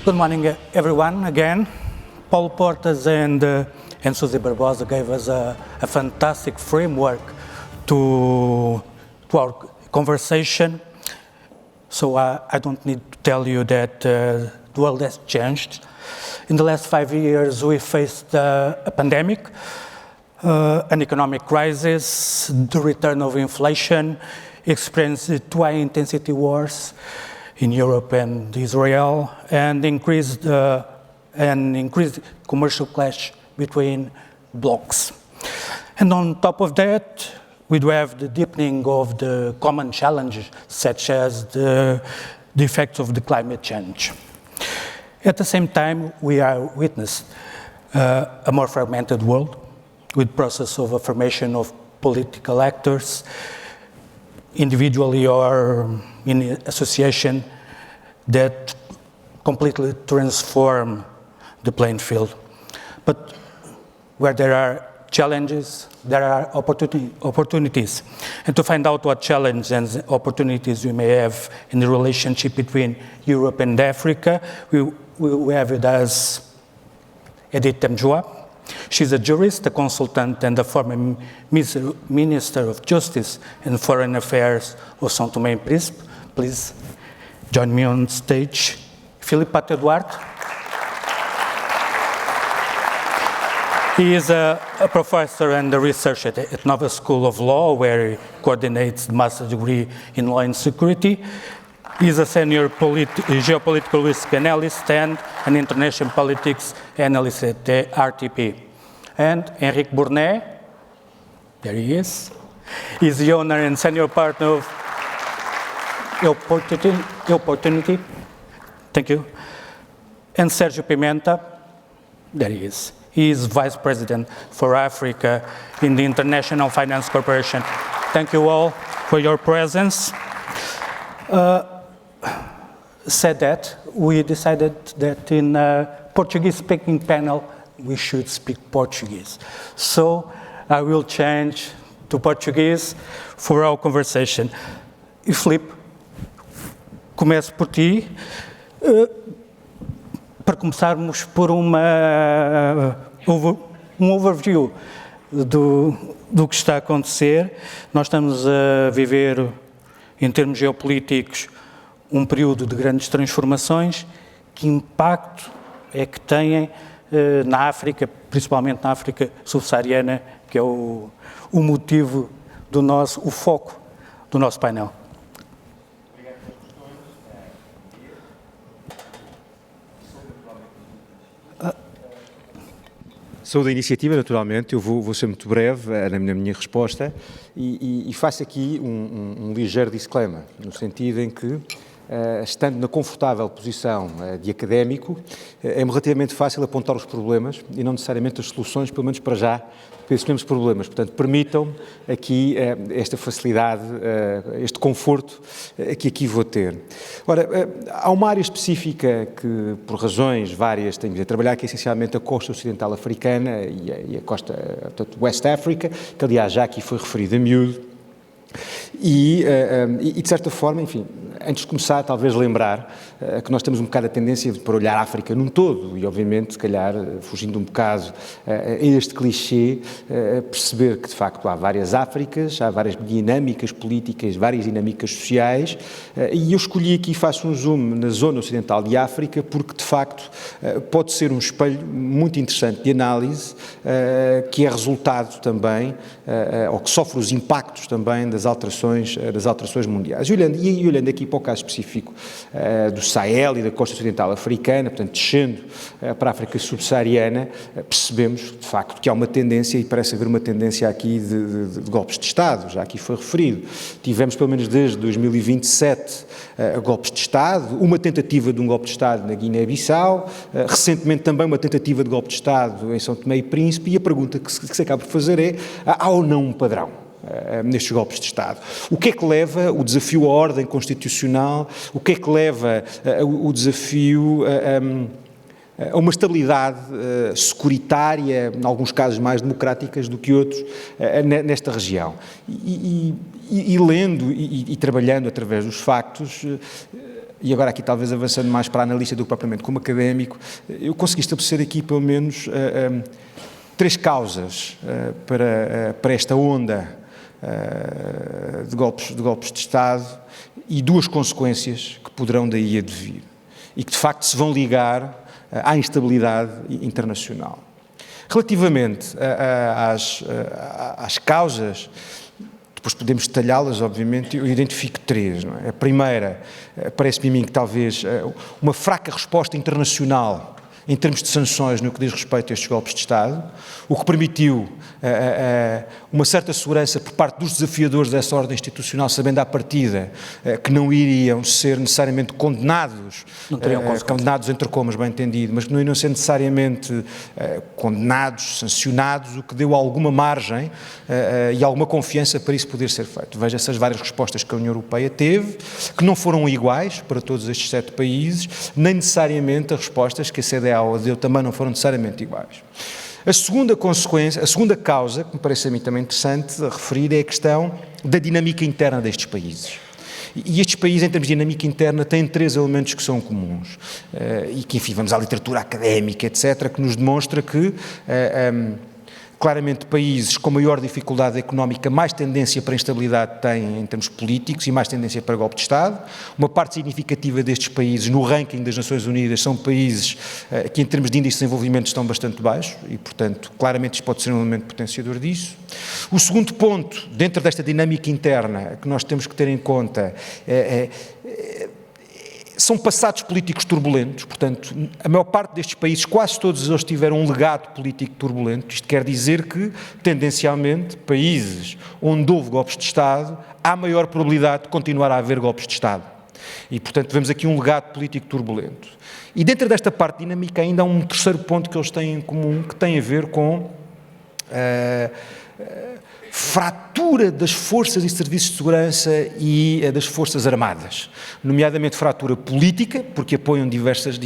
Good morning, everyone. Again, Paulo Portas and Suzy Barbosa gave us a fantastic framework to our conversation. So I don't need to tell you that the world has changed. In the last 5 years, we faced a pandemic, an economic crisis, the return of inflation, experienced two high-intensity wars in Europe and Israel, and increased commercial clash between blocs. And on top of that, we do have the deepening of the common challenges, such as the effects of the climate change. At the same time, we are witnessing a more fragmented world with process of affirmation of political actors, individually or in association, that completely transform the playing field. But where there are challenges, there are opportunities. And to find out what challenges and opportunities we may have in the relationship between Europe and Africa, we have with us Edith Temjoa. She's a jurist, a consultant, and a former Minister of Justice and Foreign Affairs of São Tomé and Príncipe. Please join me on stage. Filipe Pátio Duarte. He is a professor and a researcher at Nova School of Law, where he coordinates the master's degree in law and security. He is a senior geopolitical risk analyst and an international politics analyst at the RTP. And Henrique Bournet, there he is. He's the owner and senior partner of Opportunity. Thank you. And Sergio Pimenta, there he is. He is Vice President for Africa in the International Finance Corporation. Thank you all for your presence. Said that, we decided that in a Portuguese-speaking panel, we should speak Portuguese. So I will change to Portuguese for our conversation. E Filipe, começo por ti. Para começarmos por um overview do que está a acontecer. Nós estamos a viver, em termos geopolíticos, um período de grandes transformações. Que impacto é que têm na África, principalmente na África subsaariana, que é o motivo o foco do nosso painel? Sou da iniciativa, naturalmente, eu vou ser muito breve na minha resposta e faço aqui um ligeiro disclaimer, no sentido em que, estando na confortável posição de académico, é-me relativamente fácil apontar os problemas e não necessariamente as soluções, pelo menos para já, para esses mesmos problemas. Portanto, permitam-me aqui esta facilidade, este conforto que aqui vou ter. Ora, há uma área específica que, por razões várias, tenho de trabalhar, que é essencialmente a costa ocidental africana e a costa, portanto, West Africa, que aliás já aqui foi referido a miúdo. E, de certa forma, enfim, antes de começar, talvez lembrar que nós temos um bocado a tendência para olhar a África num todo e, obviamente, se calhar, fugindo um bocado a este clichê, perceber que, de facto, há várias Áfricas, há várias dinâmicas políticas, várias dinâmicas sociais, e eu escolhi aqui, faço um zoom na zona ocidental de África, porque, de facto, pode ser um espelho muito interessante de análise, que é resultado também, ou que sofre os impactos também das alterações mundiais. E olhando aqui para o caso específico do Sahel e da costa ocidental africana, portanto, descendo para a África subsaariana, percebemos, de facto, que há uma tendência, e parece haver uma tendência aqui de golpes de Estado, já aqui foi referido. Tivemos, pelo menos desde 2027, golpes de Estado, uma tentativa de um golpe de Estado na Guiné-Bissau, recentemente também uma tentativa de golpe de Estado em São Tomé e Príncipe, e a pergunta que se acaba por fazer é: há ou não um padrão nestes golpes de Estado? O que é que leva o desafio à ordem constitucional? O que é que leva o desafio a uma estabilidade securitária, em alguns casos mais democráticas do que outros, nesta região? E lendo e trabalhando através dos factos, e agora aqui talvez avançando mais para analista do que propriamente como académico, eu consegui estabelecer aqui pelo menos 3 causas para esta onda de golpes de Estado e 2 consequências que poderão daí advir e que de facto se vão ligar à instabilidade internacional. Relativamente às causas, depois podemos detalhá-las, obviamente, eu identifico 3. Não é? A primeira, parece-me a mim que talvez uma fraca resposta internacional em termos de sanções no que diz respeito a estes golpes de Estado, o que permitiu uma certa segurança por parte dos desafiadores dessa ordem institucional, sabendo à partida que não iriam ser necessariamente condenados, condenados entre comas, bem entendido, mas que não iriam ser necessariamente condenados, sancionados, o que deu alguma margem e alguma confiança para isso poder ser feito. Veja essas várias respostas que a União Europeia teve, que não foram iguais para todos estes 7 países, nem necessariamente as respostas que a CDAO deu também não foram necessariamente iguais. A segunda consequência, a segunda causa, que me parece a mim também interessante a referir, é a questão da dinâmica interna destes países. E estes países, em termos de dinâmica interna, têm 3 elementos que são comuns. E que, enfim, vamos à literatura académica, etc., que nos demonstra que claramente países com maior dificuldade económica, mais tendência para instabilidade têm em termos políticos e mais tendência para golpe de Estado. Uma parte significativa destes países, no ranking das Nações Unidas, são países que em termos de índice de desenvolvimento estão bastante baixos e, portanto, claramente isto pode ser um elemento potenciador disso. O segundo ponto, dentro desta dinâmica interna, que nós temos que ter em conta são passados políticos turbulentos, portanto, a maior parte destes países, quase todos eles tiveram um legado político turbulento. Isto quer dizer que, tendencialmente, países onde houve golpes de Estado, há maior probabilidade de continuar a haver golpes de Estado. E, portanto, vemos aqui um legado político turbulento. E dentro desta parte dinâmica ainda há um terceiro ponto que eles têm em comum, que tem a ver com fratura das forças e serviços de segurança e das forças armadas, nomeadamente fratura política, porque apoiam diversas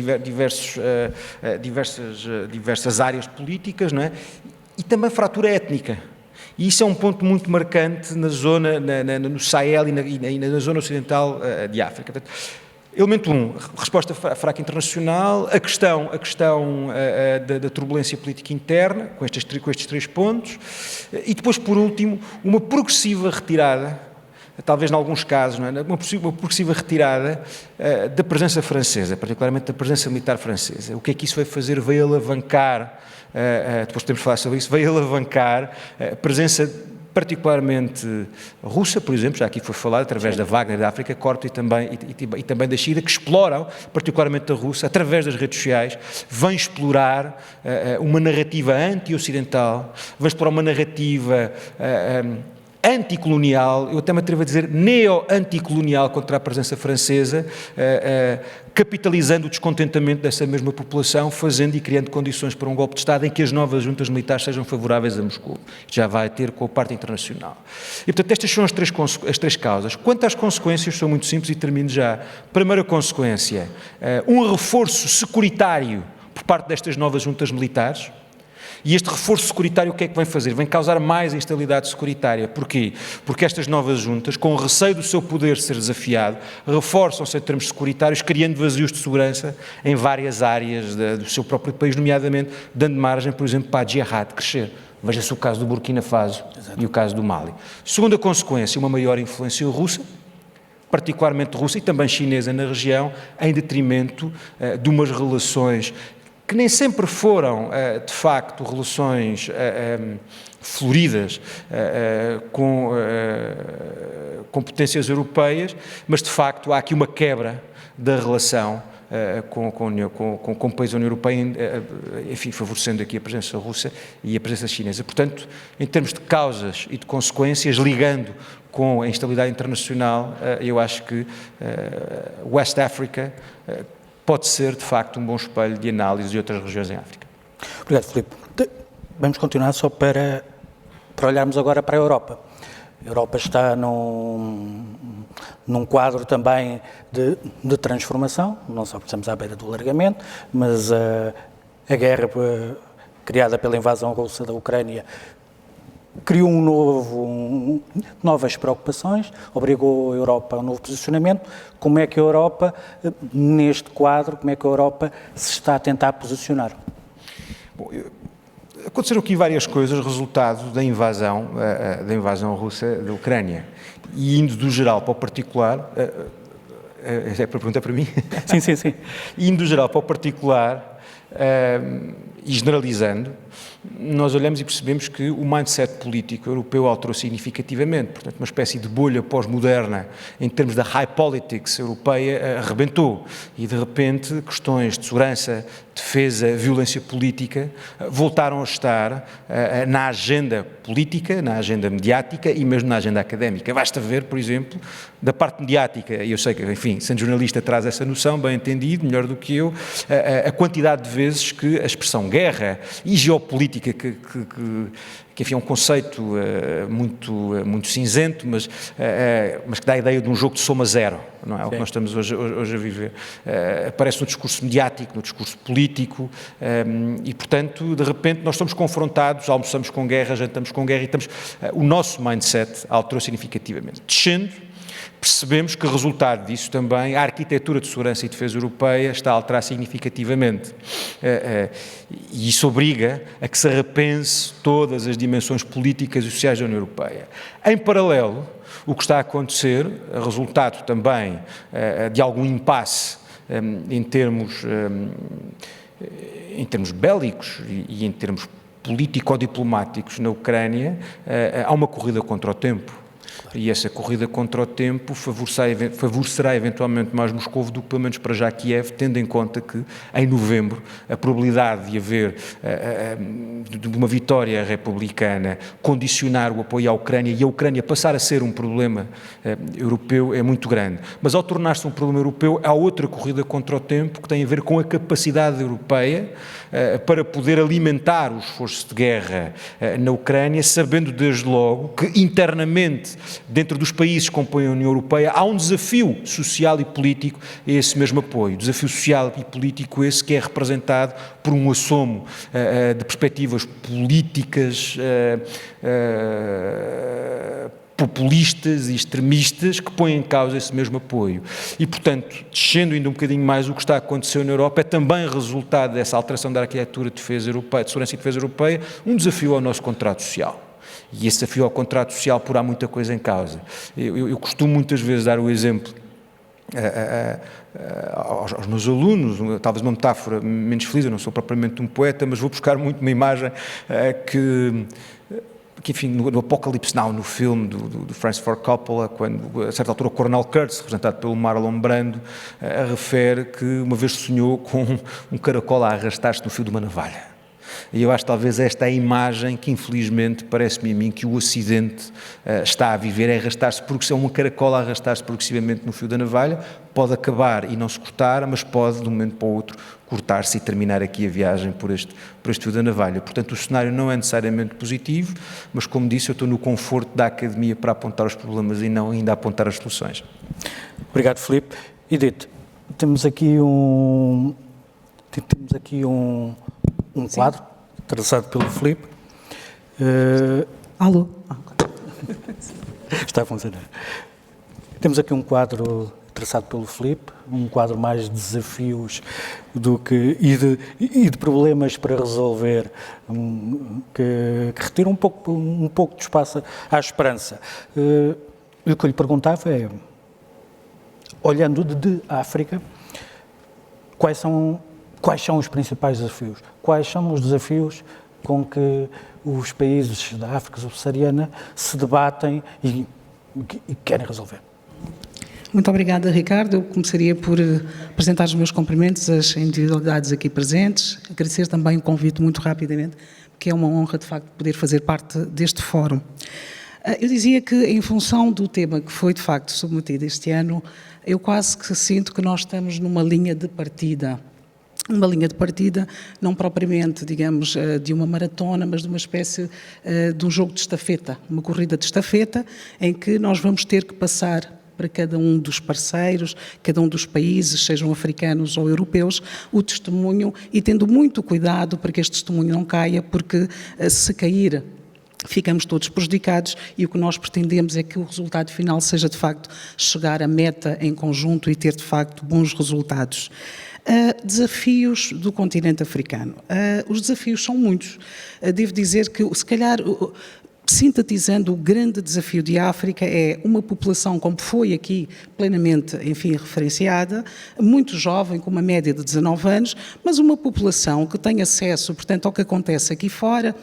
áreas políticas, não é? E também fratura étnica. E isso é um ponto muito marcante na zona, no Sahel e na zona ocidental de África. Portanto, elemento 1, resposta fraca internacional, a questão da turbulência política interna, com estes 3 pontos, e depois, por último, uma progressiva retirada, talvez em alguns casos, não é? uma progressiva retirada da presença francesa, particularmente da presença militar francesa. O que é que isso vai fazer? Veio alavancar, depois podemos falar sobre isso, veio alavancar a presença particularmente russa, por exemplo, já aqui foi falado, através da Wagner da África Corp e também da China, que exploram, particularmente a Rússia, através das redes sociais, vem explorar uma narrativa anti-ocidental, vem explorar uma narrativa anticolonial, eu até me atrevo a dizer neo-anticolonial contra a presença francesa, capitalizando o descontentamento dessa mesma população, fazendo e criando condições para um golpe de Estado em que as novas juntas militares sejam favoráveis a Moscou. Isto já vai ter com a parte internacional. E, portanto, estas são as 3 causas. Quanto às consequências, são muito simples e termino já. Primeira consequência, um reforço securitário por parte destas novas juntas militares. E este reforço securitário o que é que vem fazer? Vem causar mais instabilidade securitária. Porquê? Porque estas novas juntas, com o receio do seu poder ser desafiado, reforçam-se em termos securitários, criando vazios de segurança em várias áreas do seu próprio país, nomeadamente dando margem, por exemplo, para a Jihad crescer. Veja-se o caso do Burkina Faso e o caso do Mali. Segunda consequência, uma maior influência russa, particularmente russa e também chinesa na região, em detrimento de umas relações que nem sempre foram, de facto, relações floridas com potências europeias, mas, de facto, há aqui uma quebra da relação com o país da União Europeia, enfim, favorecendo aqui a presença russa e a presença chinesa. Portanto, em termos de causas e de consequências, ligando com a instabilidade internacional, eu acho que West Africa pode ser, de facto, um bom espelho de análise de outras regiões em África. Obrigado, Filipe. Vamos continuar só para olharmos agora para a Europa. A Europa está num quadro também de transformação, não só porque estamos à beira do alargamento, mas a guerra criada pela invasão russa da Ucrânia criou novas preocupações, obrigou a Europa a um novo posicionamento. Como é que a Europa, neste quadro, como é que a Europa se está a tentar posicionar? Bom, aconteceram aqui várias coisas, resultado da invasão russa da Ucrânia. E indo do geral para o particular, é para perguntar para mim? Sim, sim, sim. Indo do geral para o particular e generalizando, nós olhamos e percebemos que o mindset político europeu alterou significativamente. Portanto, uma espécie de bolha pós-moderna em termos da high politics europeia arrebentou. E, de repente, questões de segurança, defesa, violência política voltaram a estar na agenda política, na agenda mediática e mesmo na agenda académica. Basta ver, por exemplo, da parte mediática, e eu sei que, enfim, sendo jornalista traz essa noção, bem entendido, melhor do que eu, a quantidade de vezes que a expressão guerra e geopolítica, que enfim, é um conceito muito cinzento, mas que dá a ideia de um jogo de soma zero, não é? É o que nós estamos hoje a viver. Aparece no discurso mediático, no discurso político, e, portanto, de repente, nós estamos confrontados, almoçamos com guerra, jantamos com guerra, e o nosso mindset alterou significativamente. Descendo, percebemos que, resultado disso também, a arquitetura de segurança e defesa europeia está a alterar significativamente. E isso obriga a que se repense todas as dimensões políticas e sociais da União Europeia. Em paralelo, o que está a acontecer, resultado também de algum impasse em termos bélicos e em termos político-diplomáticos na Ucrânia, há uma corrida contra o tempo. E essa corrida contra o tempo favorecerá eventualmente mais Moscovo do que, pelo menos para já, Kiev, tendo em conta que, em novembro, a probabilidade de haver de uma vitória republicana condicionar o apoio à Ucrânia e a Ucrânia passar a ser um problema europeu é muito grande. Mas, ao tornar-se um problema europeu, há outra corrida contra o tempo que tem a ver com a capacidade europeia para poder alimentar o esforço de guerra na Ucrânia, sabendo desde logo que internamente, dentro dos países que compõem a União Europeia, há um desafio social e político a esse mesmo apoio. Desafio social e político esse que é representado por um assomo de perspectivas políticas populistas e extremistas que põem em causa esse mesmo apoio. E, portanto, descendo ainda um bocadinho mais, o que está a acontecer na Europa é também resultado dessa alteração da arquitetura de segurança e defesa europeia, um desafio ao nosso contrato social. E esse desafio ao contrato social porá muita coisa em causa. Eu costumo muitas vezes dar o exemplo aos meus alunos, talvez uma metáfora menos feliz, eu não sou propriamente um poeta, mas vou buscar muito uma imagem que enfim, no Apocalipse Now, no filme do Francis Ford Coppola, quando, a certa altura, o Coronel Kurtz, representado pelo Marlon Brando, refere que uma vez sonhou com um caracol a arrastar-se no fio de uma navalha. E eu acho que talvez esta é a imagem que, infelizmente, parece-me a mim que o Ocidente está a viver, é arrastar-se, porque se é uma caracola a arrastar-se progressivamente no fio da navalha, pode acabar e não se cortar, mas pode, de um momento para o outro, cortar-se e terminar aqui a viagem por este fio da navalha. Portanto, o cenário não é necessariamente positivo, mas, como disse, eu estou no conforto da academia para apontar os problemas e não ainda apontar as soluções. Obrigado, Filipe. Edith, temos aqui um quadro traçado pelo Filipe. Alô? Está a funcionar. Temos aqui um quadro traçado pelo Filipe, um quadro mais de desafios e de problemas para resolver, que retira um pouco de espaço à esperança. O que eu lhe perguntava é, olhando de África, quais são os principais desafios? Quais são os desafios com que os países da África subsaariana se debatem e querem resolver? Muito obrigada, Ricardo. Eu começaria por apresentar os meus cumprimentos às individualidades aqui presentes, agradecer também o convite muito rapidamente, porque é uma honra, de facto, poder fazer parte deste fórum. Eu dizia que, em função do tema que foi, de facto, submetido este ano, eu quase que sinto que nós estamos numa linha de partida. Uma linha de partida, não propriamente, digamos, de uma maratona, mas de uma espécie de um jogo de estafeta, uma corrida de estafeta, em que nós vamos ter que passar para cada um dos parceiros, cada um dos países, sejam africanos ou europeus, o testemunho e tendo muito cuidado para que este testemunho não caia, porque se cair ficamos todos prejudicados e o que nós pretendemos é que o resultado final seja, de facto, chegar à meta em conjunto e ter, de facto, bons resultados. Desafios do continente africano. Os desafios são muitos. Devo dizer que, se calhar, sintetizando, o grande desafio de África é uma população, como foi aqui plenamente, enfim, referenciada, muito jovem, com uma média de 19 anos, mas uma população que tem acesso, portanto, ao que acontece aqui fora,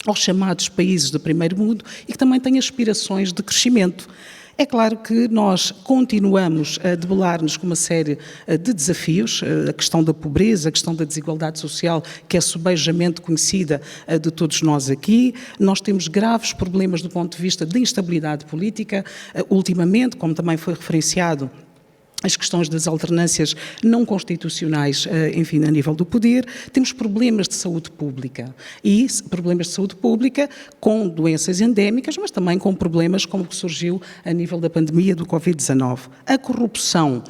aos chamados países do primeiro mundo e que também têm aspirações de crescimento. É claro que nós continuamos a debelar-nos com uma série de desafios, a questão da pobreza, a questão da desigualdade social, que é subejamente conhecida de todos nós aqui. Nós temos graves problemas do ponto de vista de instabilidade política. Ultimamente, como também foi referenciado, as questões das alternâncias não constitucionais, enfim, a nível do poder, temos problemas de saúde pública e problemas de saúde pública com doenças endémicas, mas também com problemas como que surgiu a nível da pandemia do Covid-19. A corrupção,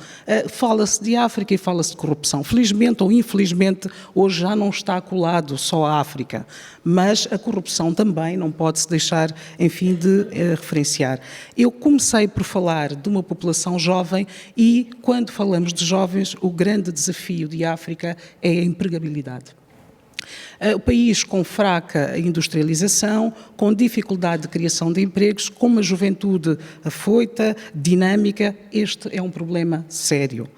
fala-se de África e fala-se de corrupção. Felizmente ou infelizmente, hoje já não está colado só à África, mas a corrupção também não pode-se deixar, enfim, de referenciar. Eu comecei por falar de uma população jovem e quando falamos de jovens, o grande desafio de África é a empregabilidade. O país com fraca industrialização, com dificuldade de criação de empregos, com uma juventude afoita, dinâmica, este é um problema sério.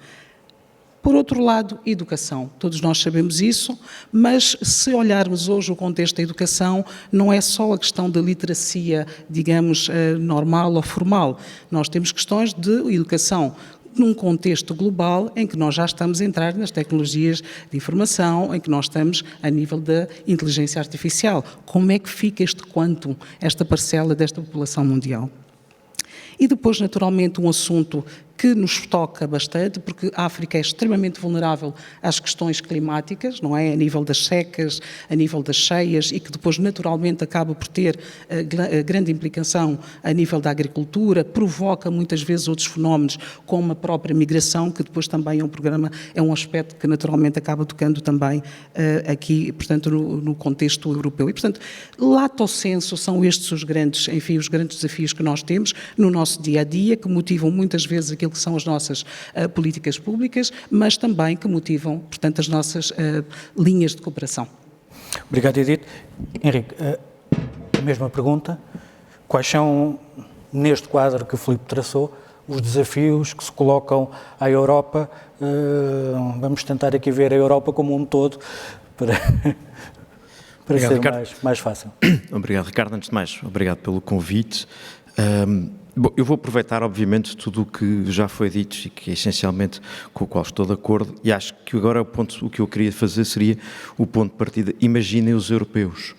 Por outro lado, educação. Todos nós sabemos isso, mas se olharmos hoje o contexto da educação, não é só a questão da literacia, digamos, normal ou formal. Nós temos questões de educação num contexto global em que nós já estamos a entrar nas tecnologias de informação, em que nós estamos a nível da inteligência artificial. Como é que fica este quantum, esta parcela desta população mundial? E depois, naturalmente, um assunto que nos toca bastante, porque a África é extremamente vulnerável às questões climáticas, não é? A nível das secas, a nível das cheias, e que depois naturalmente acaba por ter grande implicação a nível da agricultura, provoca muitas vezes outros fenómenos, como a própria migração, que depois também é um aspecto que naturalmente acaba tocando também aqui, portanto, no contexto europeu. E, portanto, lato sensu são estes os grandes, enfim, os grandes desafios que nós temos no nosso dia-a-dia, que motivam muitas vezes aquilo que são as nossas políticas públicas, mas também que motivam, portanto, as nossas linhas de cooperação. Obrigado, Edith. Henrique, a mesma pergunta. Quais são, neste quadro que o Filipe traçou, os desafios que se colocam à Europa? Vamos tentar aqui ver a Europa como um todo para ser Ricardo. mais fácil. Obrigado, Ricardo. Antes de mais, obrigado pelo convite. Bom, eu vou aproveitar, obviamente, tudo o que já foi dito e que essencialmente com o qual estou de acordo, e acho que agora o que eu queria fazer seria o ponto de partida. Imaginem os europeus,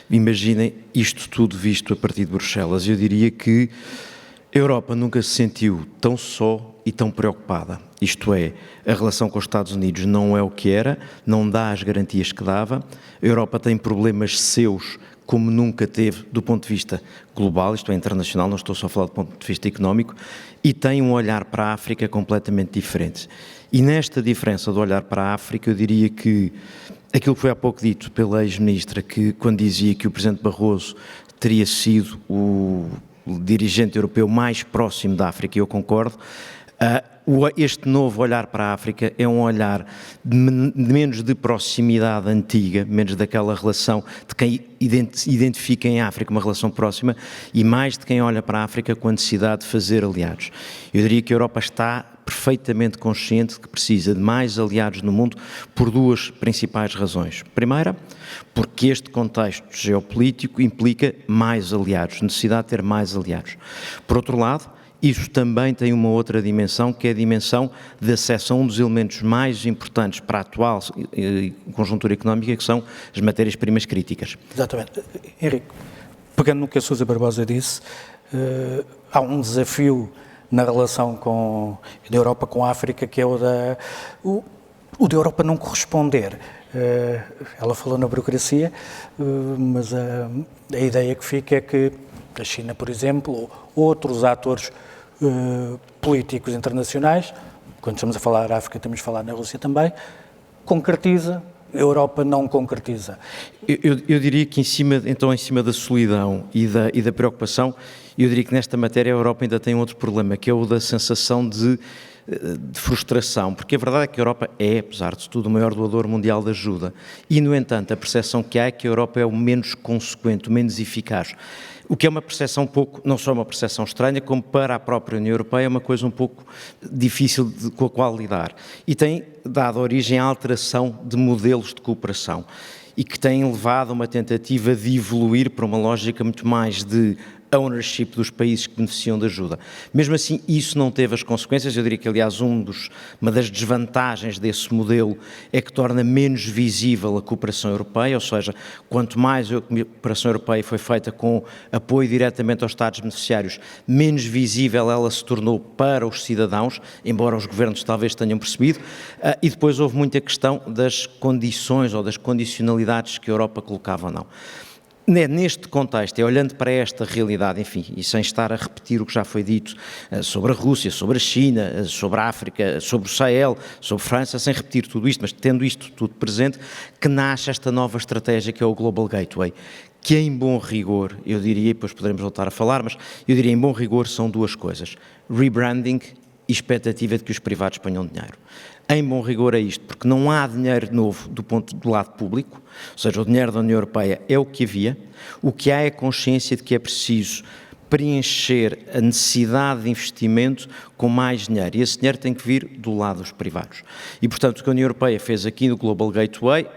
imaginem isto tudo visto a partir de Bruxelas. Eu diria que a Europa nunca se sentiu tão só e tão preocupada. Isto é, a relação com os Estados Unidos não é o que era, não dá as garantias que dava, a Europa tem problemas seus como nunca teve do ponto de vista global, isto é, internacional, não estou só a falar do ponto de vista económico, e tem um olhar para a África completamente diferente. E nesta diferença do olhar para a África, eu diria que aquilo que foi há pouco dito pela ex-ministra, que quando dizia que o Presidente Barroso teria sido o dirigente europeu mais próximo da África, e eu concordo, este novo olhar para a África é um olhar menos de proximidade antiga, menos daquela relação de quem identifica em África uma relação próxima e mais de quem olha para a África com a necessidade de fazer aliados. Eu diria que a Europa está perfeitamente consciente de que precisa de mais aliados no mundo por duas principais razões. Primeira, porque este contexto geopolítico implica mais aliados, necessidade de ter mais aliados. Por outro lado, isso também tem uma outra dimensão, que é a dimensão de acesso a um dos elementos mais importantes para a atual conjuntura económica, que são as matérias-primas críticas. Exatamente. Henrique, pegando no que a Sousa Barbosa disse, há um desafio na relação da Europa com a África, que é o da Europa não corresponder. Ela falou na burocracia, mas a ideia que fica é que a China, por exemplo, ou outros atores políticos internacionais, quando estamos a falar da África, temos de falar na Rússia também, concretiza a Europa não concretiza? Eu diria que em cima da solidão e da preocupação, eu diria que nesta matéria a Europa ainda tem outro problema, que é o da sensação de frustração, porque a verdade é que a Europa é, apesar de tudo, o maior doador mundial de ajuda e, no entanto, a percepção que há é que a Europa é o menos consequente, o menos eficaz. O que é uma percepção um pouco, não só uma percepção estranha, como para a própria União Europeia é uma coisa um pouco difícil com a qual lidar. E tem dado origem à alteração de modelos de cooperação e que tem levado a uma tentativa de evoluir para uma lógica muito mais de ownership dos países que beneficiam de ajuda. Mesmo assim, isso não teve as consequências. Eu diria que, aliás, uma das desvantagens desse modelo é que torna menos visível a cooperação europeia, ou seja, quanto mais a cooperação europeia foi feita com apoio diretamente aos Estados beneficiários, menos visível ela se tornou para os cidadãos, embora os governos talvez tenham percebido, e depois houve muita questão das condições ou das condicionalidades que a Europa colocava ou não. Neste contexto, olhando para esta realidade, enfim, e sem estar a repetir o que já foi dito sobre a Rússia, sobre a China, sobre a África, sobre o Sahel, sobre a França, sem repetir tudo isto, mas tendo isto tudo presente, que nasce esta nova estratégia que é o Global Gateway, que em bom rigor, eu diria, e depois poderemos voltar a falar, mas eu diria em bom rigor são duas coisas: rebranding e expectativa de que os privados ponham dinheiro. Em bom rigor é isto, porque não há dinheiro novo do lado público, ou seja, o dinheiro da União Europeia é o que havia, o que há é consciência de que é preciso preencher a necessidade de investimento com mais dinheiro, e esse dinheiro tem que vir do lado dos privados. E, portanto, o que a União Europeia fez aqui no Global Gateway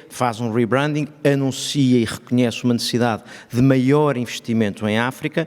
faz um rebranding, anuncia e reconhece uma necessidade de maior investimento em África,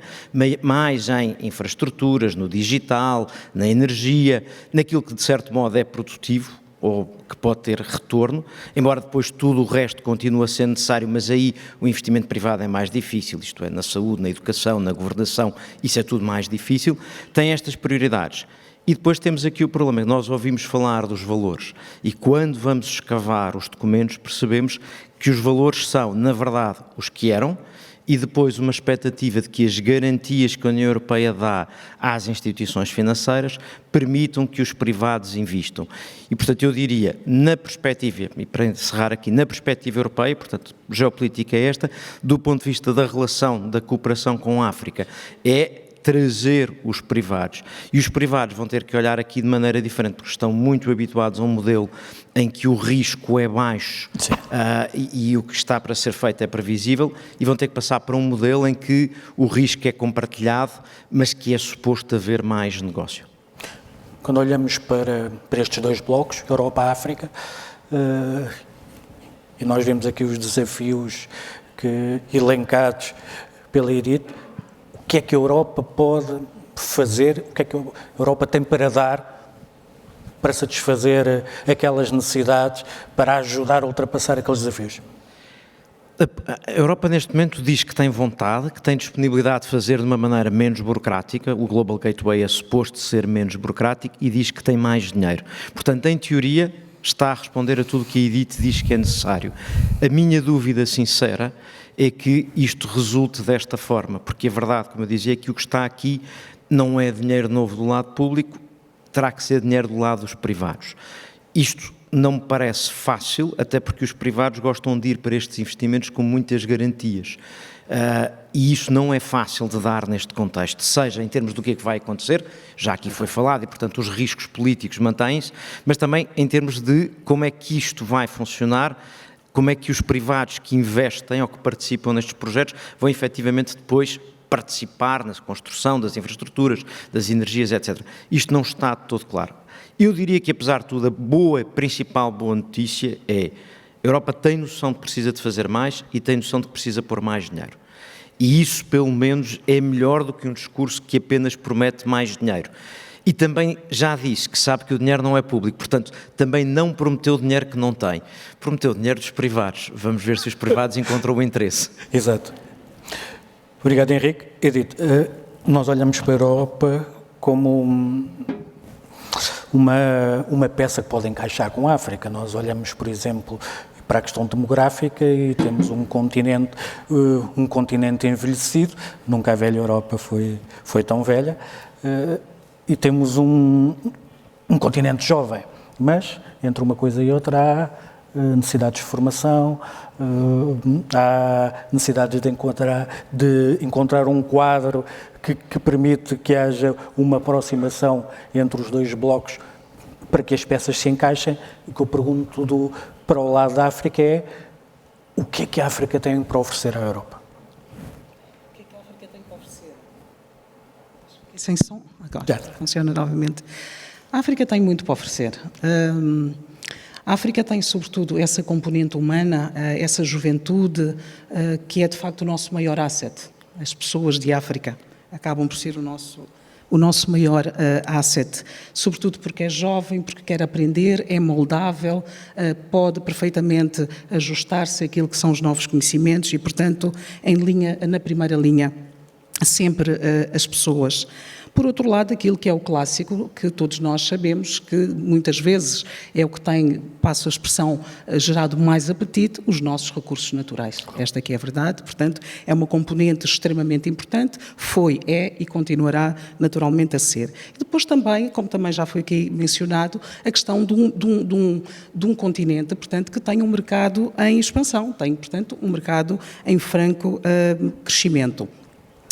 mais em infraestruturas, no digital, na energia, naquilo que de certo modo é produtivo, ou que pode ter retorno, embora depois tudo o resto continue a ser necessário, mas aí o investimento privado é mais difícil, isto é, na saúde, na educação, na governação, isso é tudo mais difícil, tem estas prioridades. E depois temos aqui o problema, que nós ouvimos falar dos valores, e quando vamos escavar os documentos percebemos que os valores são, na verdade, os que eram, e depois uma expectativa de que as garantias que a União Europeia dá às instituições financeiras permitam que os privados investam. E, portanto, eu diria, na perspectiva, e para encerrar aqui, na perspectiva europeia, portanto, geopolítica é esta, do ponto de vista da relação, da cooperação com a África, é trazer os privados. E os privados vão ter que olhar aqui de maneira diferente, porque estão muito habituados a um modelo em que o risco é baixo e o que está para ser feito é previsível, e vão ter que passar para um modelo em que o risco é compartilhado, mas que é suposto haver mais negócio. Quando olhamos para estes dois blocos, Europa-África, e nós vemos aqui os desafios elencados pela Edith, o que é que a Europa pode fazer, o que é que a Europa tem para dar para satisfazer aquelas necessidades, para ajudar a ultrapassar aqueles desafios? A Europa neste momento diz que tem vontade, que tem disponibilidade de fazer de uma maneira menos burocrática, o Global Gateway é suposto ser menos burocrático, e diz que tem mais dinheiro. Portanto, em teoria, está a responder a tudo o que a Edith diz que é necessário. A minha dúvida sincera é que isto resulte desta forma, porque a verdade, como eu dizia, é que o que está aqui não é dinheiro novo do lado público, terá que ser dinheiro do lado dos privados. Isto não me parece fácil, até porque os privados gostam de ir para estes investimentos com muitas garantias. E isso não é fácil de dar neste contexto, seja em termos do que é que vai acontecer, já aqui foi falado, e portanto os riscos políticos mantêm-se, mas também em termos de como é que isto vai funcionar, como é que os privados que investem ou que participam nestes projetos vão efetivamente depois participar na construção das infraestruturas, das energias, etc. Isto não está de todo claro. Eu diria que, apesar de tudo, a principal boa notícia é: a Europa tem noção de que precisa de fazer mais e tem noção de que precisa pôr mais dinheiro. E isso, pelo menos, é melhor do que um discurso que apenas promete mais dinheiro. E também já disse que sabe que o dinheiro não é público, portanto, também não prometeu dinheiro que não tem. Prometeu dinheiro dos privados. Vamos ver se os privados encontram o interesse. Exato. Obrigado, Henrique. Edith, nós olhamos para a Europa como uma peça que pode encaixar com a África. Nós olhamos, por exemplo, para a questão demográfica e temos um continente envelhecido. Nunca a velha Europa foi tão velha. E temos um continente jovem, mas entre uma coisa e outra há necessidades de formação, há necessidade de encontrar um quadro que permite que haja uma aproximação entre os dois blocos para que as peças se encaixem. O que eu pergunto para o lado da África é: o que é que a África tem para oferecer à Europa? O que é que a África tem para oferecer? Sem som? Agora, funciona novamente. A África tem muito para oferecer. A África tem, sobretudo, essa componente humana, essa juventude, que é, de facto, o nosso maior asset. As pessoas de África acabam por ser o nosso maior asset, sobretudo porque é jovem, porque quer aprender, é moldável, pode perfeitamente ajustar-se àquilo que são os novos conhecimentos e, portanto, na primeira linha, sempre as pessoas. Por outro lado, aquilo que é o clássico, que todos nós sabemos que muitas vezes é o que tem, passo a expressão, gerado mais apetite, os nossos recursos naturais. Esta aqui é a verdade, portanto, é uma componente extremamente importante, é e continuará naturalmente a ser. E depois também, como também já foi aqui mencionado, a questão de um continente, portanto, que tem um mercado em expansão, tem, portanto, um mercado em franco crescimento.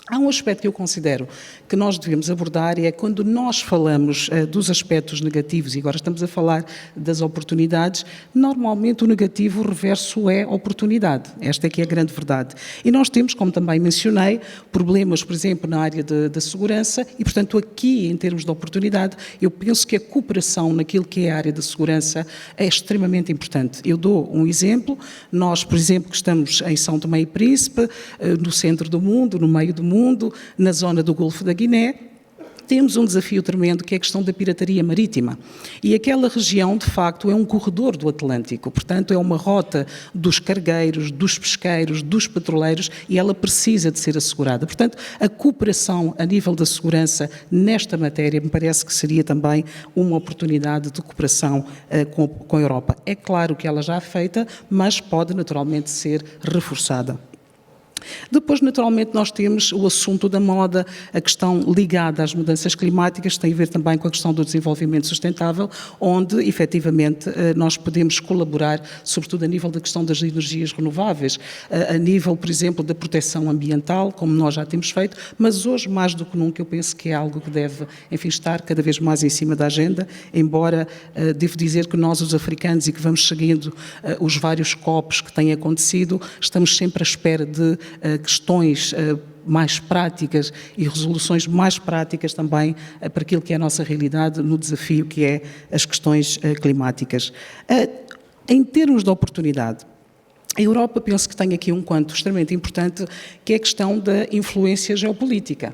Há um aspecto que eu considero que nós devemos abordar e é quando nós falamos dos aspectos negativos, e agora estamos a falar das oportunidades, normalmente o negativo, o reverso é oportunidade. Esta é que é a grande verdade. E nós temos, como também mencionei, problemas, por exemplo, na área da segurança e, portanto, aqui, em termos de oportunidade, eu penso que a cooperação naquilo que é a área da segurança é extremamente importante. Eu dou um exemplo. Nós, por exemplo, que estamos em São Tomé e Príncipe, no centro do mundo, no meio do mundo, na zona do Golfo da Guiné, temos um desafio tremendo que é a questão da pirataria marítima. E aquela região, de facto, é um corredor do Atlântico, portanto, é uma rota dos cargueiros, dos pesqueiros, dos petroleiros e ela precisa de ser assegurada. Portanto, a cooperação a nível da segurança nesta matéria me parece que seria também uma oportunidade de cooperação com a Europa. É claro que ela já é feita, mas pode naturalmente ser reforçada. Depois, naturalmente, nós temos o assunto da moda, a questão ligada às mudanças climáticas, tem a ver também com a questão do desenvolvimento sustentável, onde, efetivamente, nós podemos colaborar, sobretudo a nível da questão das energias renováveis, a nível, por exemplo, da proteção ambiental, como nós já temos feito, mas hoje, mais do que nunca, eu penso que é algo que deve, enfim, estar cada vez mais em cima da agenda, embora, devo dizer que nós, os africanos, e que vamos seguindo os vários COPs que têm acontecido, estamos sempre à espera de questões mais práticas e resoluções mais práticas também para aquilo que é a nossa realidade no desafio que é as questões climáticas. Em termos de oportunidade, a Europa, penso que tem aqui um quanto extremamente importante, que é a questão da influência geopolítica.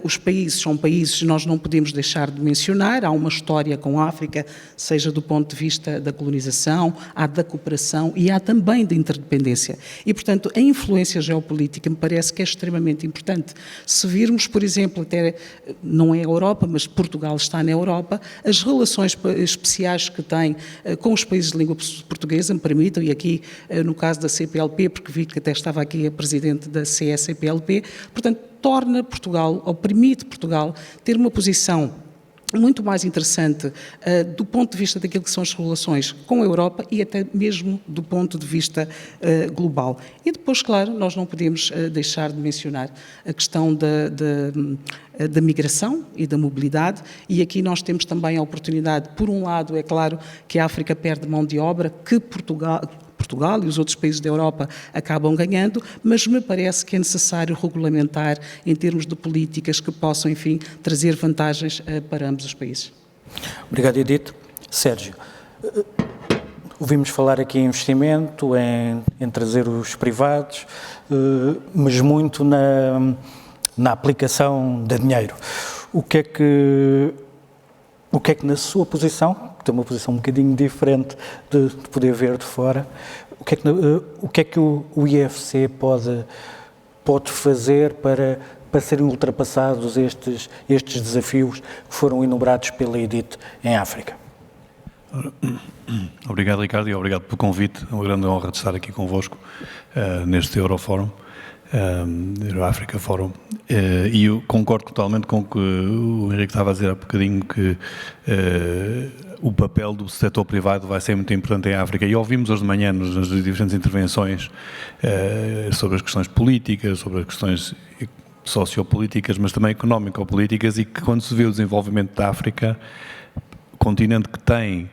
Os países são países que nós não podemos deixar de mencionar, há uma história com a África, seja do ponto de vista da colonização, há da cooperação e há também da interdependência. E, portanto, a influência geopolítica me parece que é extremamente importante. Se virmos, por exemplo, até não é a Europa, mas Portugal está na Europa, as relações especiais que tem com os países de língua portuguesa, me permitam, e aqui no caso da CPLP, porque vi que até estava aqui a presidente da CECPLP, portanto, torna Portugal, ou permite Portugal, ter uma posição muito mais interessante do ponto de vista daquilo que são as relações com a Europa e até mesmo do ponto de vista global. E depois, claro, nós não podemos deixar de mencionar a questão da migração e da mobilidade, e aqui nós temos também a oportunidade, por um lado, é claro que a África perde mão de obra, que Portugal e os outros países da Europa acabam ganhando, mas me parece que é necessário regulamentar em termos de políticas que possam, enfim, trazer vantagens para ambos os países. Obrigado, Edith. Sérgio, ouvimos falar aqui em investimento, em trazer os privados, mas muito na aplicação de dinheiro. O que é que na sua posição, que tem uma posição um bocadinho diferente de poder ver de fora, o que é que o IFC pode fazer para serem ultrapassados estes desafios que foram enumerados pela Edith em África? Obrigado, Ricardo, e obrigado pelo convite. É uma grande honra de estar aqui convosco neste Eurofórum. Euro-África Forum, e eu concordo totalmente com o que o Henrique estava a dizer há bocadinho, que o papel do setor privado vai ser muito importante em África, e ouvimos hoje de manhã nas diferentes intervenções sobre as questões políticas, sobre as questões sociopolíticas, mas também económico-políticas, e que quando se vê o desenvolvimento da África, continente que tem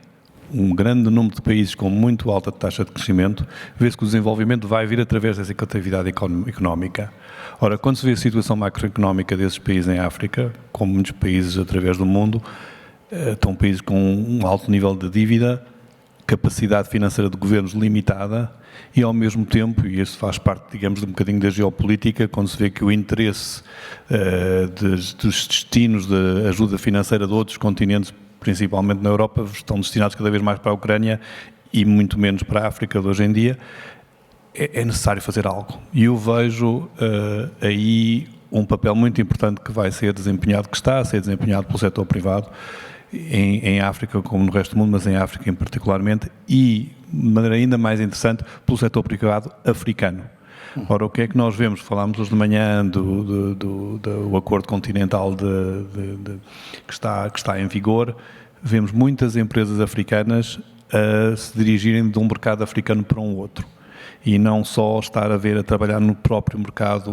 um grande número de países com muito alta taxa de crescimento, vê-se que o desenvolvimento vai vir através dessa atividade económica. Ora, quando se vê a situação macroeconómica desses países em África, como muitos países através do mundo, estão países com um alto nível de dívida, capacidade financeira de governos limitada e, ao mesmo tempo, e isso faz parte, digamos, de um bocadinho da geopolítica, quando se vê que o interesse dos destinos de ajuda financeira de outros continentes, principalmente na Europa, estão destinados cada vez mais para a Ucrânia e muito menos para a África de hoje em dia, é necessário fazer algo. E eu vejo aí um papel muito importante que vai ser desempenhado, que está a ser desempenhado pelo setor privado, em África, como no resto do mundo, mas em África em particularmente, e, de maneira ainda mais interessante, pelo setor privado africano. Ora, o que é que nós vemos? Falámos hoje de manhã do acordo continental que está em vigor. Vemos muitas empresas africanas a se dirigirem de um mercado africano para um outro, e não só estar a trabalhar no próprio mercado.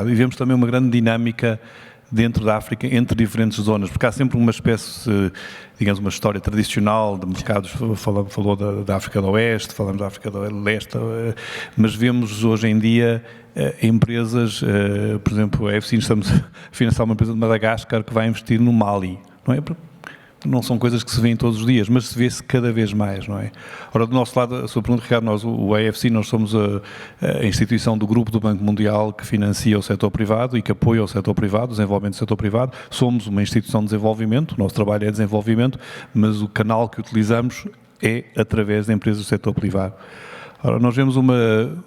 E vemos também uma grande dinâmica dentro da África, entre diferentes zonas, porque há sempre uma espécie, digamos, uma história tradicional de mercados. Falou da África do Oeste, falamos da África do Leste, mas vemos hoje em dia empresas, por exemplo, a EFSI, estamos a financiar uma empresa de Madagascar que vai investir no Mali, não é? Não são coisas que se veem todos os dias, mas se vê-se cada vez mais, não é? Ora, do nosso lado, a sua pergunta, Ricardo, nós, o AFC, nós somos a instituição do grupo do Banco Mundial que financia o setor privado e que apoia o setor privado, o desenvolvimento do setor privado. Somos uma instituição de desenvolvimento, o nosso trabalho é desenvolvimento, mas o canal que utilizamos é através de empresas do setor privado. Ora, nós vemos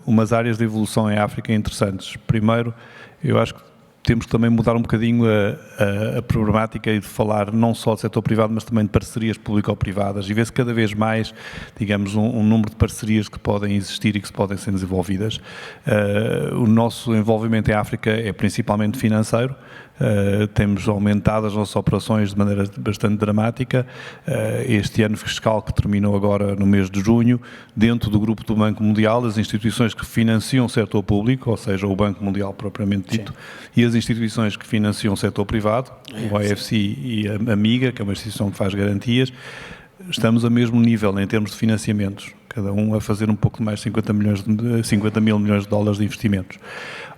umas áreas de evolução em África interessantes. Primeiro, eu acho que temos que também mudar um bocadinho a problemática e de falar não só do setor privado, mas também de parcerias público-privadas, e vê-se cada vez mais, digamos, um número de parcerias que podem existir e que podem ser desenvolvidas. O nosso envolvimento em África é principalmente financeiro. Temos aumentado as nossas operações de maneira bastante dramática. Este ano fiscal que terminou agora no mês de junho, dentro do grupo do Banco Mundial, as instituições que financiam o setor público, ou seja, o Banco Mundial propriamente dito, e as instituições que financiam o setor privado, o AFC e a Amiga, que é uma instituição que faz garantias, estamos a mesmo nível em termos de financiamentos, cada um a fazer um pouco mais de 50 mil milhões de dólares de investimentos.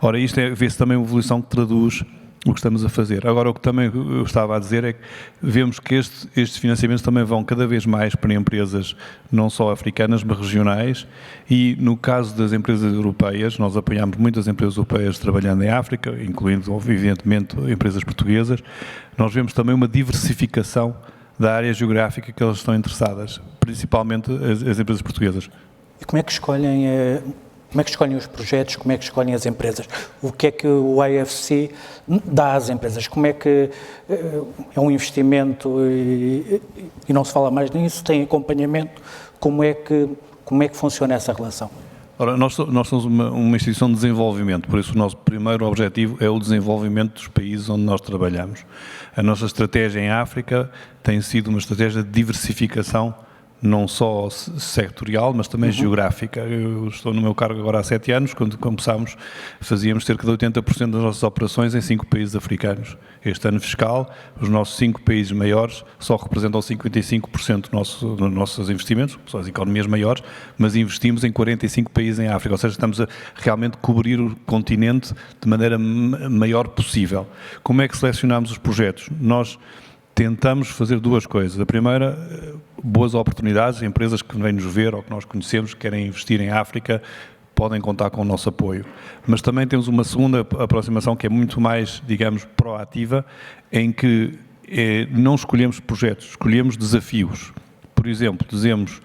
Ora, isto vê-se também uma evolução que traduz o que estamos a fazer. Agora, o que também eu estava a dizer é que vemos que estes financiamentos também vão cada vez mais para empresas não só africanas, mas regionais, e no caso das empresas europeias, nós apoiamos muitas empresas europeias trabalhando em África, incluindo, evidentemente, empresas portuguesas. Nós vemos também uma diversificação da área geográfica que elas estão interessadas, principalmente as empresas portuguesas. E como é que escolhem os projetos, como é que escolhem as empresas? O que é que o AFC dá às empresas? Como é que é um investimento e não se fala mais nisso, tem acompanhamento? Como é que funciona essa relação? Ora, nós somos uma instituição de desenvolvimento, por isso o nosso primeiro objetivo é o desenvolvimento dos países onde nós trabalhamos. A nossa estratégia em África tem sido uma estratégia de diversificação, não só sectorial, mas também geográfica. Eu estou no meu cargo agora há 7 anos, quando começámos fazíamos cerca de 80% das nossas operações em 5 países africanos. Este ano fiscal, os nossos 5 países maiores só representam 55% dos nossos investimentos, são as economias maiores, mas investimos em 45 países em África, ou seja, estamos a realmente cobrir o continente de maneira maior possível. Como é que selecionamos os projetos? Nós tentamos fazer 2 coisas. A primeira, boas oportunidades, empresas que vêm nos ver ou que nós conhecemos, que querem investir em África, podem contar com o nosso apoio. Mas também temos uma segunda aproximação que é muito mais, digamos, proativa, em que não escolhemos projetos, escolhemos desafios. Por exemplo, dizemos,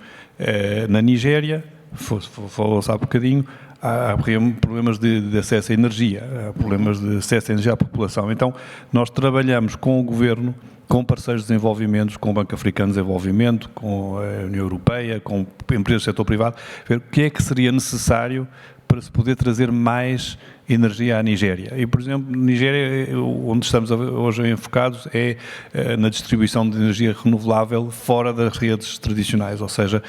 na Nigéria, falou-se há bocadinho, há problemas de acesso à energia, há problemas de acesso à energia à população. Então, nós trabalhamos com o Governo, com parceiros de desenvolvimento, com o Banco Africano de Desenvolvimento, com a União Europeia, com empresas do setor privado, ver o que é que seria necessário para se poder trazer mais energia à Nigéria. E, por exemplo, Nigéria, onde estamos hoje enfocados, é na distribuição de energia renovável fora das redes tradicionais, ou seja,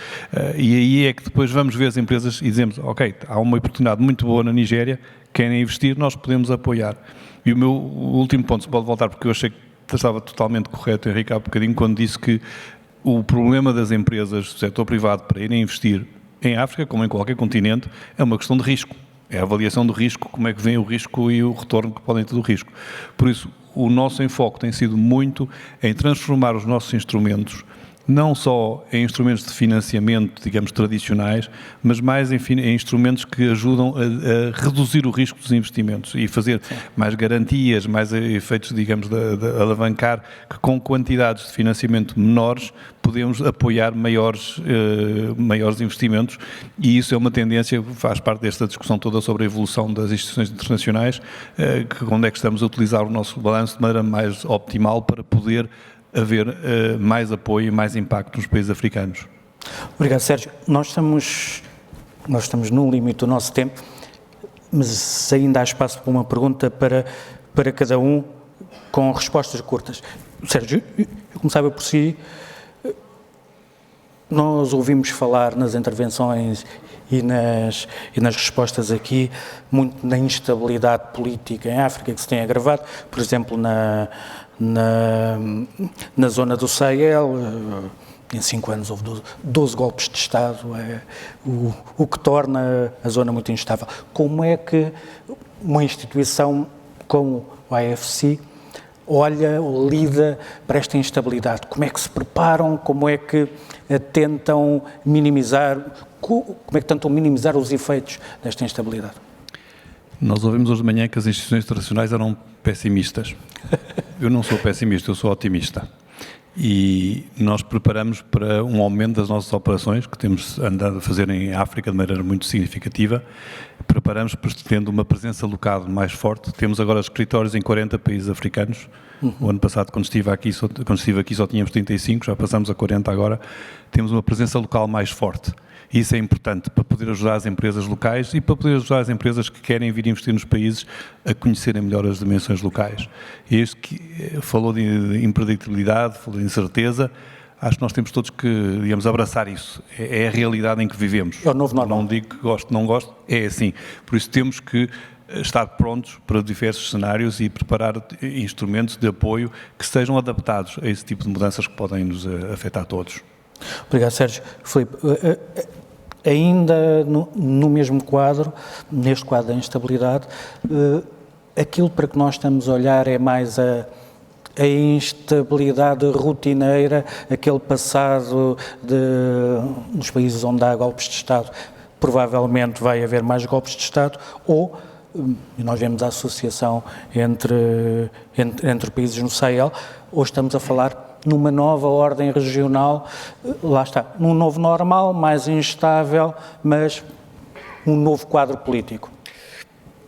e aí é que depois vamos ver as empresas e dizemos, ok, há uma oportunidade muito boa na Nigéria, querem investir, nós podemos apoiar. E o meu último ponto, se pode voltar, porque eu achei que estava totalmente correto, Henrique, há bocadinho, quando disse que o problema das empresas do setor privado para irem investir em África, como em qualquer continente, é uma questão de risco. É a avaliação do risco, como é que vem o risco e o retorno que podem ter do risco. Por isso, o nosso enfoque tem sido muito em transformar os nossos instrumentos, não só em instrumentos de financiamento, digamos, tradicionais, mas mais em instrumentos que ajudam a reduzir o risco dos investimentos e fazer mais garantias, mais efeitos, digamos, de alavancar, que com quantidades de financiamento menores podemos apoiar maiores investimentos, e isso é uma tendência, faz parte desta discussão toda sobre a evolução das instituições internacionais, onde é que estamos a utilizar o nosso balanço de maneira mais optimal para poder haver mais apoio e mais impacto nos países africanos. Obrigado, Sérgio. Nós estamos no limite do nosso tempo, mas ainda há espaço para uma pergunta para cada um, com respostas curtas. Sérgio, eu começava por si. Nós ouvimos falar nas intervenções e nas respostas aqui muito na instabilidade política em África, que se tem agravado, por exemplo, na zona do Sahel. Em 5 anos houve 12 golpes de Estado, o que torna a zona muito instável. Como é que uma instituição como o AFC olha ou lida para esta instabilidade? Como é que se preparam? Como é que tentam minimizar os efeitos desta instabilidade? Nós ouvimos hoje de manhã que as instituições internacionais eram pessimistas. Eu não sou pessimista, eu sou otimista. E nós preparamos para um aumento das nossas operações, que temos andado a fazer em África de maneira muito significativa. Preparamos tendo uma presença local mais forte. Temos agora escritórios em 40 países africanos. O ano passado, quando estive aqui, só tínhamos 35, já passamos a 40 agora. Temos uma presença local mais forte. E isso é importante para poder ajudar as empresas locais e para poder ajudar as empresas que querem vir investir nos países a conhecerem melhor as dimensões locais. E este que falou de impredictibilidade, falou de incerteza, acho que nós temos todos que, digamos, abraçar isso. É a realidade em que vivemos. É o novo normal. Não digo que gosto, não gosto, é assim. Por isso temos que estar prontos para diversos cenários e preparar instrumentos de apoio que sejam adaptados a esse tipo de mudanças que podem nos afetar a todos. Obrigado, Sérgio. Filipe, ainda no mesmo quadro, neste quadro da instabilidade, aquilo para que nós estamos a olhar é mais a instabilidade rotineira, aquele passado nos países onde há golpes de Estado, provavelmente vai haver mais golpes de Estado, ou nós vemos a associação entre países no Sahel, ou estamos a falar numa nova ordem regional, lá está, num novo normal, mais instável, mas um novo quadro político.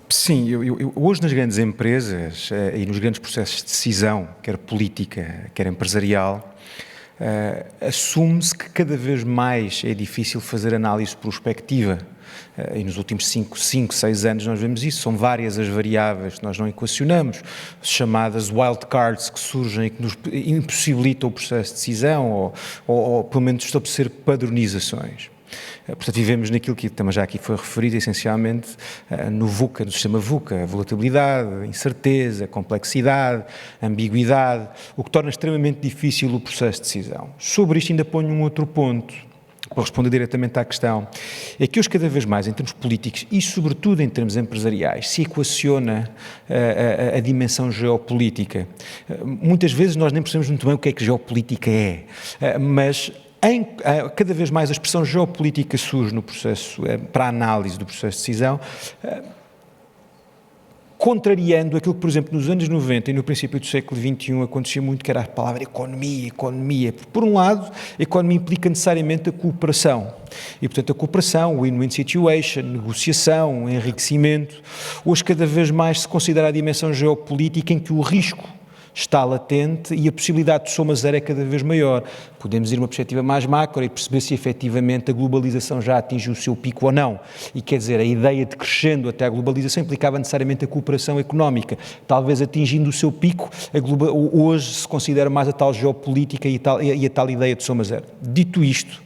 Sim, eu hoje nas grandes empresas e nos grandes processos de decisão, quer política, quer empresarial, assume-se que cada vez mais é difícil fazer análise prospectiva. E nos últimos 5, 6 anos nós vemos isso, são várias as variáveis que nós não equacionamos, chamadas wildcards que surgem e que nos impossibilitam o processo de decisão ou pelo menos estabelecer padronizações. Portanto, vivemos naquilo que também já aqui foi referido, essencialmente no VUCA, no sistema VUCA, volatilidade, incerteza, complexidade, ambiguidade, o que torna extremamente difícil o processo de decisão. Sobre isto ainda ponho um outro ponto, para responder diretamente à questão, é que hoje cada vez mais em termos políticos e sobretudo em termos empresariais se equaciona a dimensão geopolítica. Muitas vezes nós nem percebemos muito bem o que é que geopolítica é, mas cada vez mais a expressão geopolítica surge no processo, para a análise do processo de decisão, contrariando aquilo que, por exemplo, nos anos 90 e no princípio do século XXI acontecia muito, que era a palavra economia. Por um lado, a economia implica necessariamente a cooperação. E, portanto, a cooperação, win-win situation, negociação, enriquecimento. Hoje, cada vez mais se considera a dimensão geopolítica em que o risco está latente e a possibilidade de soma zero é cada vez maior. Podemos ir uma perspectiva mais macro e perceber se efetivamente a globalização já atingiu o seu pico ou não. E quer dizer, a ideia de crescendo até a globalização implicava necessariamente a cooperação económica. Talvez atingindo o seu pico, hoje se considera mais a tal geopolítica e a tal ideia de soma zero. Dito isto,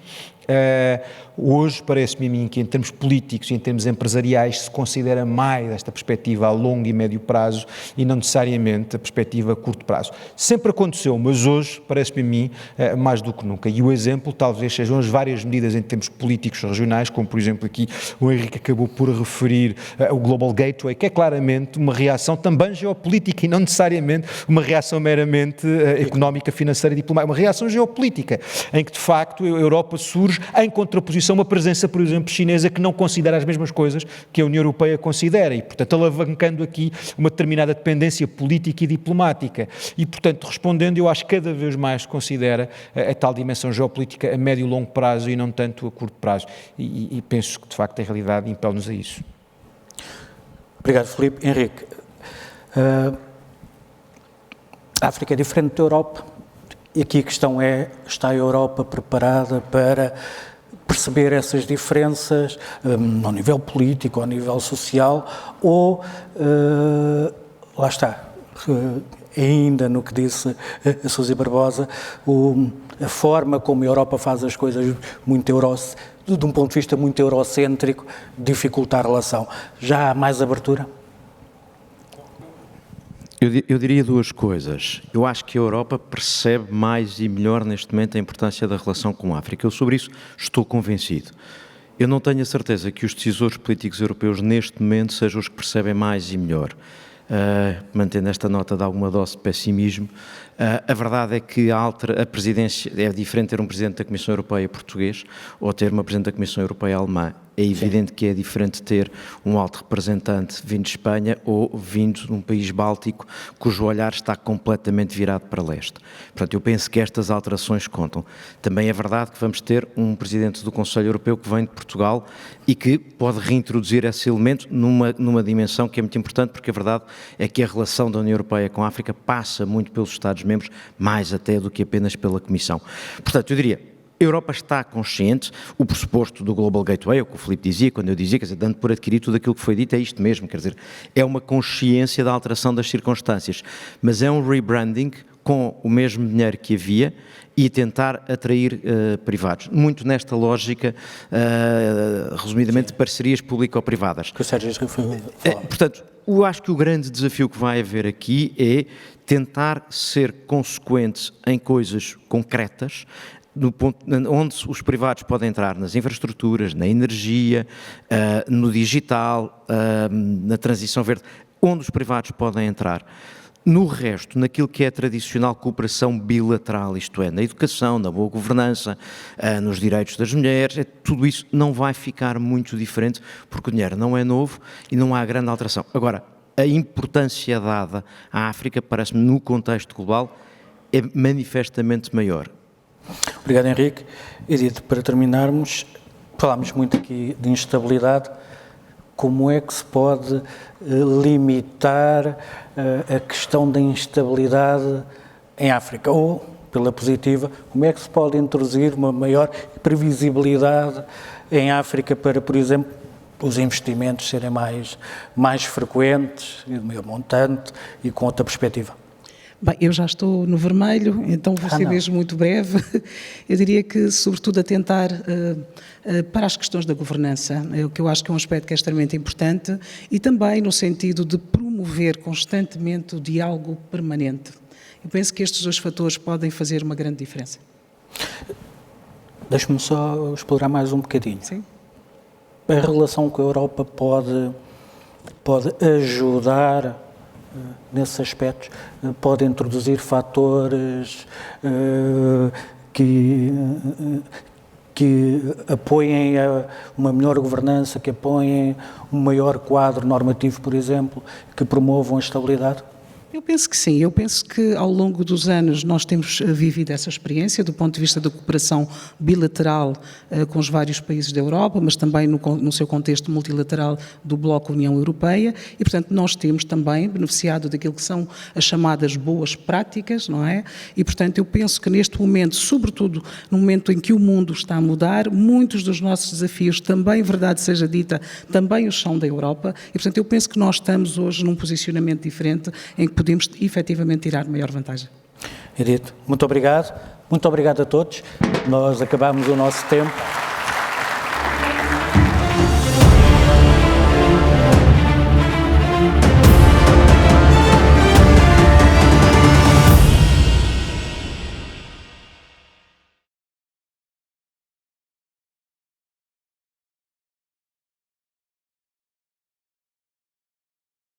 hoje parece-me a mim que em termos políticos e em termos empresariais se considera mais esta perspectiva a longo e médio prazo e não necessariamente a perspectiva a curto prazo. Sempre aconteceu, mas hoje parece-me a mim mais do que nunca. E o exemplo talvez sejam as várias medidas em termos políticos regionais, como por exemplo aqui o Henrique acabou por referir o Global Gateway, que é claramente uma reação também geopolítica e não necessariamente uma reação meramente económica, financeira e diplomática, uma reação geopolítica, em que de facto a Europa surge em contraposição a uma presença, por exemplo, chinesa que não considera as mesmas coisas que a União Europeia considera e, portanto, alavancando aqui uma determinada dependência política e diplomática. E, portanto, respondendo, eu acho que cada vez mais se considera a tal dimensão geopolítica a médio e longo prazo e não tanto a curto prazo. E penso que, de facto, a realidade impele-nos a isso. Obrigado, Filipe. Henrique, a África é diferente da Europa e aqui a questão é, está a Europa preparada para perceber essas diferenças ao nível político, ao nível social, ou, lá está, ainda no que disse a Suzy Barbosa, a forma como a Europa faz as coisas muito de um ponto de vista muito eurocêntrico, dificulta a relação. Já há mais abertura? Eu diria duas coisas. Eu acho que a Europa percebe mais e melhor neste momento a importância da relação com a África. Eu sobre isso estou convencido. Eu não tenho a certeza que os decisores políticos europeus neste momento sejam os que percebem mais e melhor. Mantendo esta nota de alguma dose de pessimismo, a verdade é que a presidência é diferente ter um presidente da Comissão Europeia português ou ter uma presidente da Comissão Europeia alemã. É evidente que é diferente ter um alto representante vindo de Espanha ou vindo de um país báltico cujo olhar está completamente virado para leste. Portanto, eu penso que estas alterações contam. Também é verdade que vamos ter um presidente do Conselho Europeu que vem de Portugal e que pode reintroduzir esse elemento numa dimensão que é muito importante, porque a verdade é que a relação da União Europeia com a África passa muito pelos Estados-membros, mais até do que apenas pela Comissão. Portanto, eu diria, a Europa está consciente, o pressuposto do Global Gateway, o que o Filipe dizia, quando eu dizia, quer dizer, dando por adquirir tudo aquilo que foi dito, é isto mesmo, quer dizer, é uma consciência da alteração das circunstâncias, mas é um rebranding com o mesmo dinheiro que havia e tentar atrair privados. Muito nesta lógica, resumidamente, de parcerias público-privadas. Que o Sérgio falou. Portanto, eu acho que o grande desafio que vai haver aqui é tentar ser consequente em coisas concretas, no ponto, onde os privados podem entrar nas infraestruturas, na energia, no digital, na transição verde, onde os privados podem entrar. No resto, naquilo que é a tradicional cooperação bilateral, isto é, na educação, na boa governança, nos direitos das mulheres, tudo isso não vai ficar muito diferente, porque o dinheiro não é novo e não há grande alteração. Agora, a importância dada à África, parece-me, no contexto global, é manifestamente maior. Obrigado, Henrique. Edith, para terminarmos, falámos muito aqui de instabilidade. Como é que se pode limitar a questão da instabilidade em África? Ou, pela positiva, como é que se pode introduzir uma maior previsibilidade em África para, por exemplo, os investimentos serem mais frequentes, de maior montante e com outra perspectiva? Bem, eu já estou no vermelho, então vou ser mesmo muito breve. Eu diria que, sobretudo, atentar para as questões da governança, o que eu acho que é um aspecto que é extremamente importante, e também no sentido de promover constantemente o diálogo permanente. Eu penso que estes dois fatores podem fazer uma grande diferença. Deixe-me só explorar mais um bocadinho. Sim. A relação com a Europa pode ajudar nesses aspectos, pode introduzir fatores que apoiem uma melhor governança, que apoiem um maior quadro normativo, por exemplo, que promovam a estabilidade? Eu penso que sim, eu penso que ao longo dos anos nós temos vivido essa experiência do ponto de vista da cooperação bilateral com os vários países da Europa, mas também no seu contexto multilateral do Bloco União Europeia e, portanto, nós temos também beneficiado daquilo que são as chamadas boas práticas, não é? E, portanto, eu penso que neste momento, sobretudo no momento em que o mundo está a mudar, muitos dos nossos desafios, também, verdade seja dita, também os são da Europa e, portanto, eu penso que nós estamos hoje num posicionamento diferente em que podemos efetivamente tirar maior vantagem. Edith, muito obrigado a todos. Nós acabamos o nosso tempo.